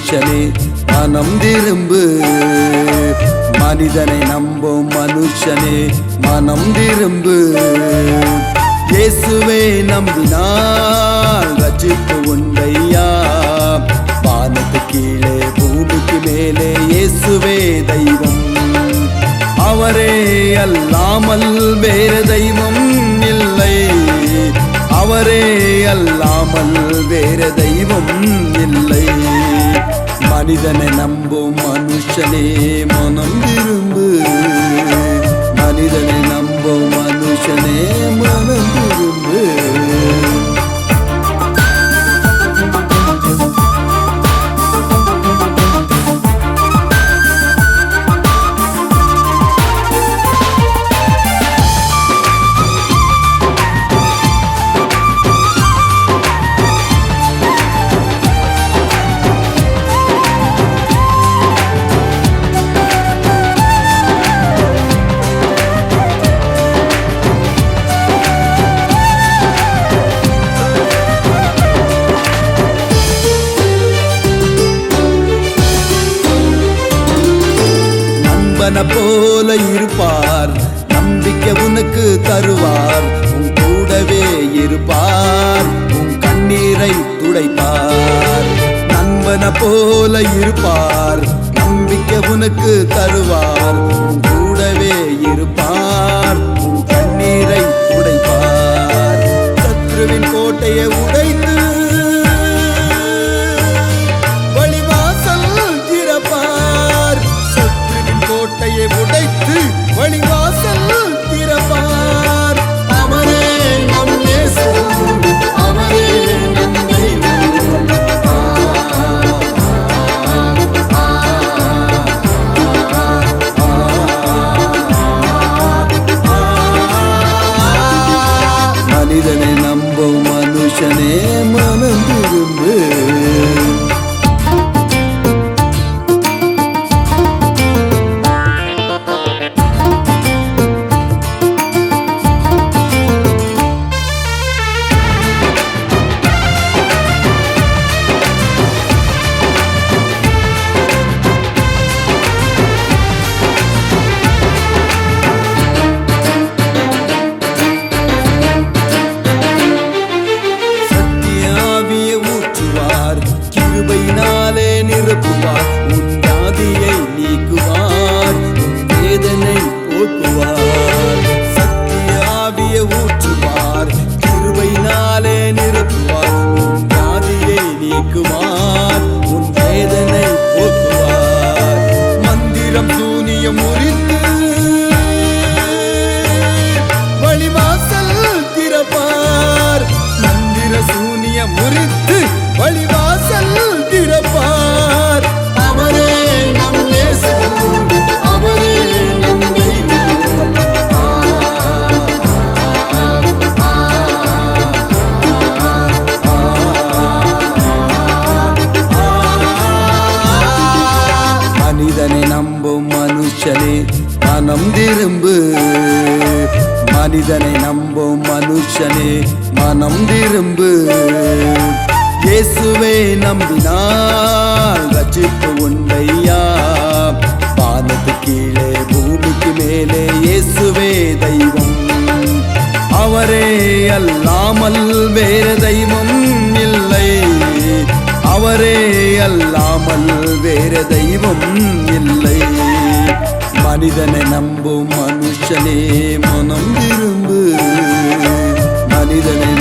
மனுஷனே மனம் திரும்பு. மனிதனை நம்பும் மனுஷனே மனம் திரும்பு. இயேசுவே நம்பினால் ரட்சிப்பு உண்டையா. வானத்து கீழே பூமிக்கு மேலே இயேசுவே தெய்வம். அவரே அல்லாமல் வேறு தெய்வம் இல்லை. அவரே அல்லாமல் வேறு தெய்வம் இல்லை. மனிதனை நம்பும் மனுஷனே மனம் திரும்பு. மனிதனை நம்பும் மனுஷனே மனம் திரும்பு. போல இருப்பார், நம்பிக்கை உனக்கு தருவார். உன் கூடவே இருப்பார், உன் கண்ணீரை துடைப்பார். நண்பனை போல இருப்பார், நம்பிக்கை உனக்கு தருவார். உன் கூடவே இருப்பார், உன் கண்ணீரை துடைப்பார். சத்ருவின் கோட்டையை உடைத்து கோட்டையை உடைத்து வழிவாசல் திறப்பார். அவரே நம் நேசம், அவரே நம் தெய்வம். மனிதனை நம்பும் மனுஷனே மனம் திரும்பு. கிருபையினாலே நிரப்புவார், உன் வியாதியை நீக்குவார், உன் வேதனை போக்குவார். சத்திய ஆவியை ஊற்றுவார், கிருபையினாலே நிரப்புவார், உன் வியாதியை நீக்குவார், உன் வேதனை போக்குவார். மந்திரம் சூனியம் முறித்து வழிவாசல் திறப்பார். மந்திர சூனியம் முறித்து வழிவாசல் திறப்பார். அவரே நம் நேசம், அவரே நம் தெய்வம். மனிதனை நம்பும் மனுஷனே மனம் திரும்பு. மனிதனை நம்பும் மனுஷனே மனம் திரும்பு. இயேசுவே நம்பினால் ரட்சிப்பு உண்டையா. வானத்து கீழே பூமிக்கு மேலே இயேசுவே தெய்வம். அவரே அல்லாமல் வேறு தெய்வம் இல்லை. அவரே அல்லாமல் வேறு தெய்வம் இல்லை. மனிதனை நம்பும் மனுஷனே மனம் திரும்பு. மனிதனை